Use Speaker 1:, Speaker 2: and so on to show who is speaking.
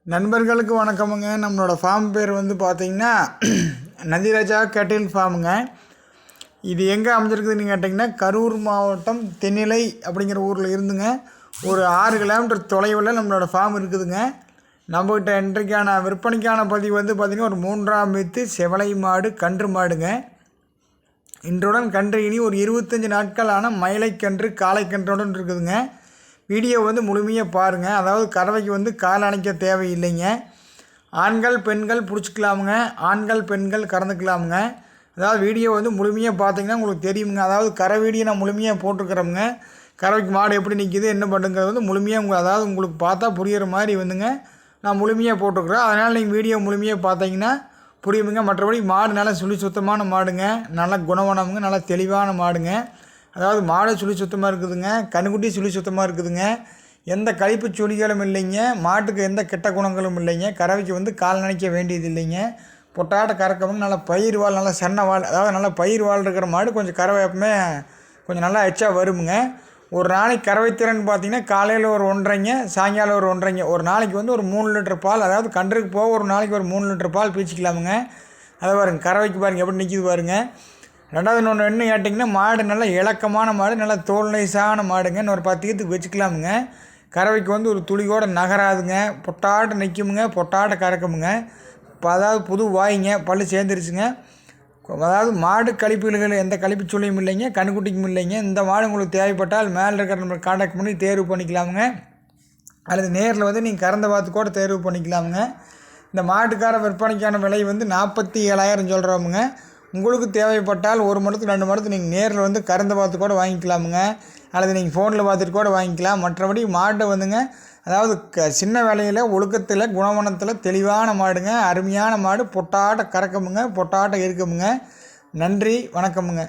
Speaker 1: நண்பர்களுக்கு வணக்கமுங்க. நம்மளோட ஃபார்ம் பேர் வந்து பார்த்திங்கன்னா நந்திராஜா கேட்டில் ஃபார்முங்க. இது எங்கே அமைஞ்சிருக்குதுன்னு கேட்டிங்கன்னா கரூர் மாவட்டம் தென்னிலை அப்படிங்கிற ஊரில் இருந்துங்க ஒரு 6 கிலோமீட்டர் தொலைவில் நம்மளோட ஃபார்ம் இருக்குதுங்க. நம்மகிட்ட இன்றைக்கான விற்பனைக்கான பதிவு வந்து பார்த்திங்கன்னா ஒரு 3ஆம் ஈத்து செவலை மாடு கன்று மாடுங்க. இன்றுடன் கன்று இனி ஒரு 25 நாட்களான மயிலைக்கன்று காளைக்கன்றுடன் இருக்குதுங்க. வீடியோ வந்து முழுமையாக பாருங்கள். அதாவது கறவைக்கு வந்து கால் அணைக்க தேவையில்லைங்க. ஆண்கள் பெண்கள் பிடிச்சிக்கலாமுங்க, ஆண்கள் பெண்கள் கறந்துக்கலாமுங்க. அதாவது வீடியோ வந்து முழுமையாக பார்த்தீங்கன்னா உங்களுக்கு தெரியுங்க. அதாவது கரை வீடியோ நான் முழுமையாக போட்டிருக்கிறோமுங்க. கறவைக்கு மாடு எப்படி நிற்கிது என்ன பண்ணுங்கிறது வந்து முழுமையாக அதாவது உங்களுக்கு பார்த்தா புரிகிற மாதிரி வந்துங்க நான் முழுமையாக போட்டிருக்குறேன். அதனால் நீங்கள் வீடியோ முழுமையாக பார்த்தீங்கன்னா புரியுமுங்க. மற்றபடி மாடு நல்லா சுத்தமான மாடுங்க, நல்ல குணவனமுங்க, நல்லா தெளிவான மாடுங்க. அதாவது மாடு சுத்தமாக இருக்குதுங்க, கண்ணுக்குட்டி சுத்தமாக இருக்குதுங்க. எந்த கழிப்பு சுழிகளும் இல்லைங்க, மாட்டுக்கு எந்த கெட்ட குணங்களும் இல்லைங்க. கறவைக்கு வந்து கால் நினைக்க வேண்டியது இல்லைங்க. பொட்டாட்ட கறக்கவங்க நல்லா பயிர் வாழ், நல்லா சன்ன வாழ், அதாவது நல்லா பயிர் வாழ் இருக்கிற மாடு கொஞ்சம் கறவை எப்பவுமே கொஞ்சம் நல்லா எச்சா வருமுங்க. ஒரு நாளைக்கு கறவை திறன் பார்த்திங்கன்னா காலையில் ஒரு 1.5ங்க, சாயங்காலம் ஒரு 1.5ங்க. ஒரு நாளைக்கு வந்து ஒரு 3 லிட்டர் பால், அதாவது கன்றுக்கு போக ஒரு நாளைக்கு ஒரு 3 லிட்டர் பால் பீச்சிக்கலாமுங்க. அதை பாருங்கள், கறவைக்கு பாருங்கள் எப்படி நிற்கிது பாருங்கள். ரெண்டாவது இன்னொன்று என்ன கேட்டிங்கன்னா மாடு நல்லா இலக்கமான மாடு, நல்லா தோல் நைஸான மாடுங்க. இன்னொரு 10 ஈத்துக்கு வச்சுக்கலாமுங்க. கறவைக்கு வந்து ஒரு துளி கூட நகராதுங்க, பொட்டாட்ட நிற்குமுங்க, பொட்டாட்ட கறக்குமுங்க. இப்போ அதாவது புது வாய்ங்க, பல்லு சேர்ந்துருச்சுங்க. அதாவது மாடு கழிப்புகள் எந்த கழிப்பு சொல்லியும் இல்லைங்க, கண்ணுக்குட்டிக்கும் இல்லைங்க. இந்த மாடு உங்களுக்கு தேவைப்பட்டால் மேலே இருக்கிற நம்ம கான்டாக்ட் பண்ணி தேர்வு பண்ணிக்கலாமுங்க. அல்லது நேரில் வந்து நீங்கள் கறந்த பார்த்து கூட தேர்வு பண்ணிக்கலாமுங்க. இந்த மாட்டுக்கார விற்பனைக்கான விலை வந்து 47,000 சொல்கிறோமுங்க. உங்களுக்கு தேவைப்பட்டால் 1 மடத்துக்கு 2 மடத்துக்கு நீங்கள் நேரில் வந்து கறந்து பார்த்து கூட வாங்கிக்கலாமுங்க. அல்லது நீங்கள் ஃபோனில் பார்த்துட்டு கூட வாங்கிக்கலாம். மற்றபடி மாட்டை வந்துங்க அதாவது சின்ன வேலையில் ஒழுக்கத்தில் குணவனத்தில் தெளிவான மாடுங்க, அருமையான மாடு, பொட்டாட்ட கறக்கமுங்க, பொட்டாட்ட இருக்குமுங்க. நன்றி, வணக்கமுங்க.